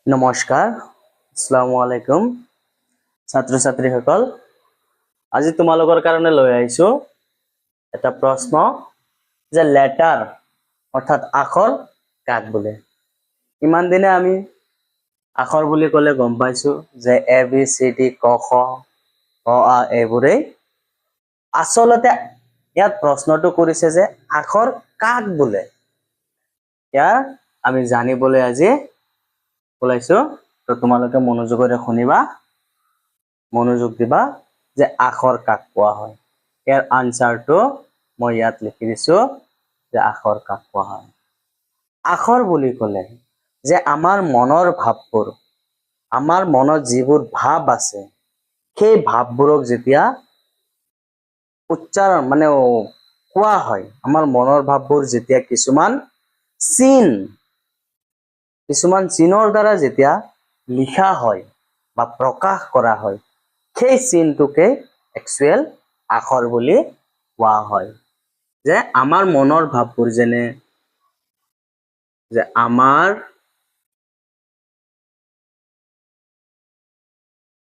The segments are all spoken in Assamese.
নমস্কাৰ, আসসালামু আলাইকুম ছাত্ৰ ছাত্ৰীসকল। আজি তোমালোকৰ কাৰণে লৈ আহিছো এটা প্ৰশ্ন যে লেটাৰ অৰ্থাৎ আখৰ কাক বোলে। ইমান দিনে আমি আখৰ বুলি ক'লে গম পাইছো যে এ বি চি ডি ক খ অ আ এইবোৰেই। আচলতে ইয়াত প্ৰশ্নটো কৰিছে যে আখৰ কাক বোলে। ইয়াৰ আমি জানিবলৈ আজি ওলাইছো। তো তোমালোকে মনোযোগৰে শুনিবা, মনোযোগ দিবা যে আখৰ কাক কোৱা হয়। ইয়াৰ আনসাৰটো মই ইয়াত লিখি দিছো যে আখৰ কাক কোৱা হয়। আখৰ বুলি ক'লে যে আমাৰ মনৰ ভাৱবোৰ, আমাৰ মনত যিবোৰ ভাৱ আছে সেই ভাৱবোৰক যেতিয়া উচ্চাৰণ কোৱা হয়, আমাৰ মনৰ ভাৱবোৰ যেতিয়া কিছুমান চিনৰ দ্বাৰা যেতিয়া লিখা হয় বা প্ৰকাশ কৰা হয়, সেই চিনটোকে একচুৱেল আখৰ বুলি কোৱা হয়। যে আমাৰ মনৰ ভাৱবোৰ, যেনে যে আমাৰ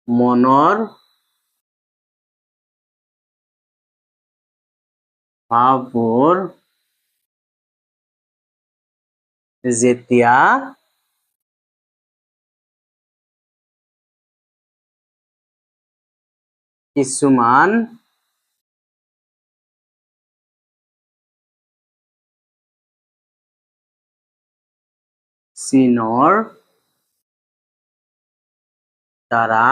মনৰ ভাৱবোৰ যেতিয়া কিছুমান চিনৰ দ্বাৰা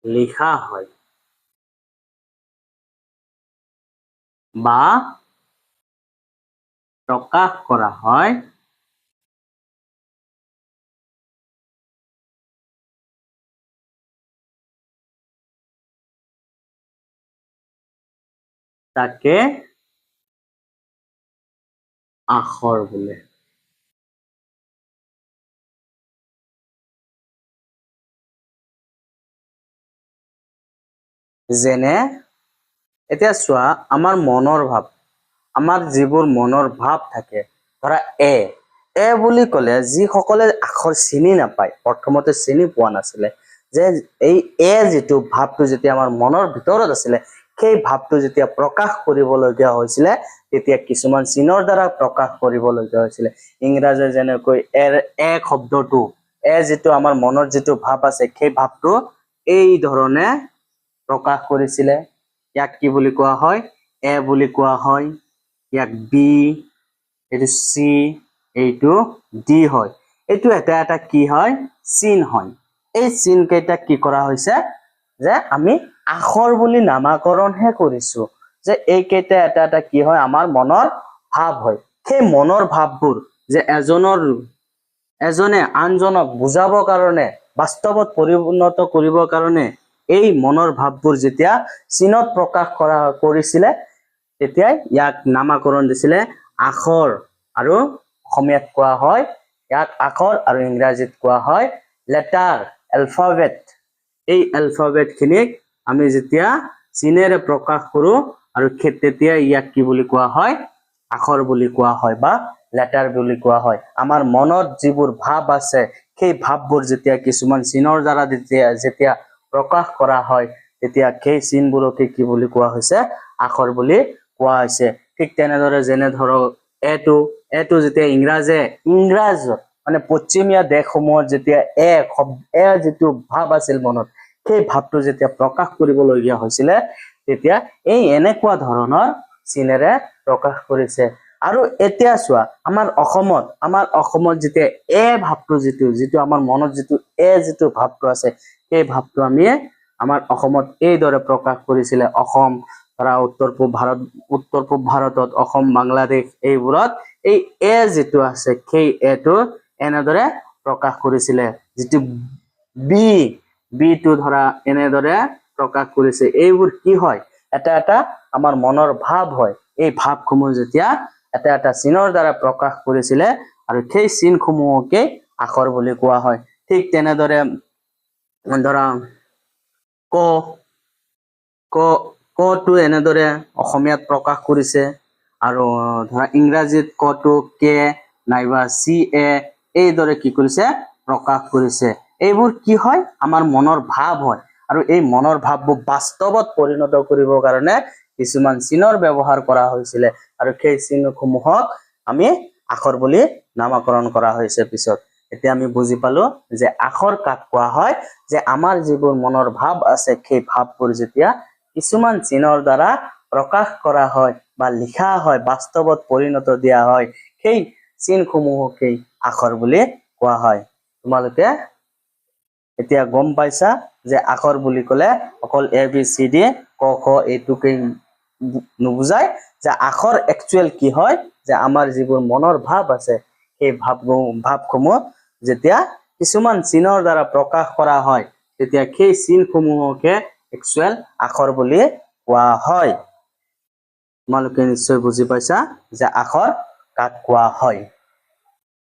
লিখা হয় বা প্ৰকাশ কৰা হয়, তাকে আখৰ বোলে। যেনে এতিয়া চোৱা, আমাৰ মনৰ ভাৱ, আমাৰ যিবোৰ মনৰ ভাৱ থাকে, ধৰা এ বুলি ক'লে যিসকলে আখৰ চিনি নাপায়, প্ৰথমতে চিনি পোৱা নাছিলে, যে এই যিটো ভাৱটো যেতিয়া আমাৰ মনৰ ভিতৰত আছিলে, সেই ভাৱটো যেতিয়া প্ৰকাশ কৰিবলগীয়া হৈছিলে তেতিয়া কিছুমান চিনৰ দ্বাৰা প্ৰকাশ কৰিবলগীয়া হৈছিলে। ইংৰাজী যেনেকৈ শব্দটো, যিটো আমাৰ মনৰ যিটো ভাৱ আছে সেই ভাৱটো এই ধৰণে প্ৰকাশ কৰিছিলে। ইয়াক কি বুলি কোৱা হয়? এ বুলি কোৱা হয়। ইয়াক বি, এইটো চি, এইটো ডি হয়। এইটো এটা এটা কি হয়? চিন হয়। এই চিন কেইটাক কি কৰা হৈছে যে আমি আখৰ বুলি নামাকৰণহে কৰিছো, যে এইকেইটা এটা এটা কি হয়? আমাৰ মনৰ ভাৱ হয়। সেই মনৰ ভাৱবোৰ যে এজনে আনজনক বুজাবৰ কাৰণে, বাস্তৱত পৰিণত কৰিবৰ কাৰণে এই মনৰ ভাৱবোৰ যেতিয়া চিনত প্ৰকাশ কৰিছিলে, তেতিয়াই ইয়াক নামাকৰণ দিছিলে আখৰ, আৰু অসমীয়াত কোৱা হয় ইয়াক আখৰ, আৰু ইংৰাজীত কোৱা হয় লেটাৰ, এলফাবেট। এই এলফাবেট খিনিক আমি যেতিয়া চিনেৰে প্ৰকাশ কৰো, আৰু তেতিয়া ইয়াক কি বুলি কোৱা হয়? আখৰ বুলি কোৱা হয় বা লেটাৰ বুলি কোৱা হয়। আমাৰ মনত যিবোৰ ভাৱ আছে সেই ভাৱবোৰ যেতিয়া কিছুমান চিনৰ দ্বাৰা যেতিয়া প্ৰকাশ কৰা হয়, তেতিয়া সেই চিনবোৰকে কি বুলি কোৱা হৈছে? আখৰ বুলি কোৱা হৈছে। ঠিক তেনেদৰে যেনে ধৰক এটো যেতিয়া ইংৰাজ পশ্চিমীয়া দেশসমূহত যেতিয়া যিটো ভাৱ আছিল মনত, সেই ভাৱটো যেতিয়া প্ৰকাশ কৰিবলগীয়া হৈছিলে, তেতিয়া এই এনেকুৱা ধৰণৰ চিনেৰে প্ৰকাশ কৰিছে। আৰু এতিয়া চোৱা, আমাৰ অসমত যেতিয়া ভাৱটো যিটো আমাৰ মনত যিটো ভাৱটো আছে, সেই ভাৱটো আমি আমাৰ অসমত এইদৰে প্ৰকাশ কৰিছিলে। অসম, ধৰা উত্তৰ পূব ভাৰতত অসম, বাংলাদেশ, এইবোৰত এই যিটো আছে সেই এটো এনেদৰে প্ৰকাশ কৰিছিলে। যিটো বিটো ধৰা এনেদৰে প্ৰকাশ কৰিছে। এইবোৰ কি হয়? এটা এটা আমাৰ মনৰ ভাৱ হয়। এই ভাৱসমূহ যেতিয়া এটা এটা চিনৰ দ্বাৰা প্ৰকাশ কৰিছিলে, আৰু সেই চিনসমূহকে আখৰ বুলি কোৱা হয়। ঠিক তেনেদৰে ধৰা কটো এনেদৰে অসমীয়াত প্ৰকাশ কৰিছে, আৰু ধৰা ইংৰাজীত কটো কে নাইবা চি এ এইদৰে কি কৰিছে প্ৰকাশ কৰিছে এইবোৰ কি হয় আমাৰ মনৰ ভাৱ হয় আৰু এই মনৰ ভাৱবোৰ বাস্তৱত পৰিণত কৰিবৰ কাৰণে কিছুমান চিনৰ ব্যৱহাৰ কৰা হৈছিলে আৰু সেই চিনসমূহক আমি আখৰ বুলি নামকৰণ কৰা হৈছে পিছত এতিয়া আমি বুজি পালো যে আখৰ কাক কোৱা হয় যে আমাৰ যিবোৰ মনৰ ভাৱ আছে সেই ভাৱবোৰ যেতিয়া কিছুমান চিনৰ দ্বাৰা প্ৰকাশ কৰা হয় বা লিখা হয় বাস্তৱত পৰিণত দিয়া হয় সেই চিনসমূহকেই আখৰ বুলি কোৱা হয় তোমালোকে এতিয়া গম পাইছা যে আখৰ বুলি ক'লে অকল এ বি চি ডি ক খ এইটোকেই নুবুজায় যে আখৰ একচুৱেল কি হয় যে আমাৰ যিবোৰ মনৰ ভাৱ আছে সেই ভাৱসমূহ যেতিয়া কিছুমান চিনৰ দ্বাৰা প্ৰকাশ কৰা হয় তেতিয়া সেই চিনসমূহকে একচুৱেল আখৰ বুলি কোৱা হয় তোমালোকে নিশ্চয় বুজি পাইছা যে আখৰ কাক কোৱা হয়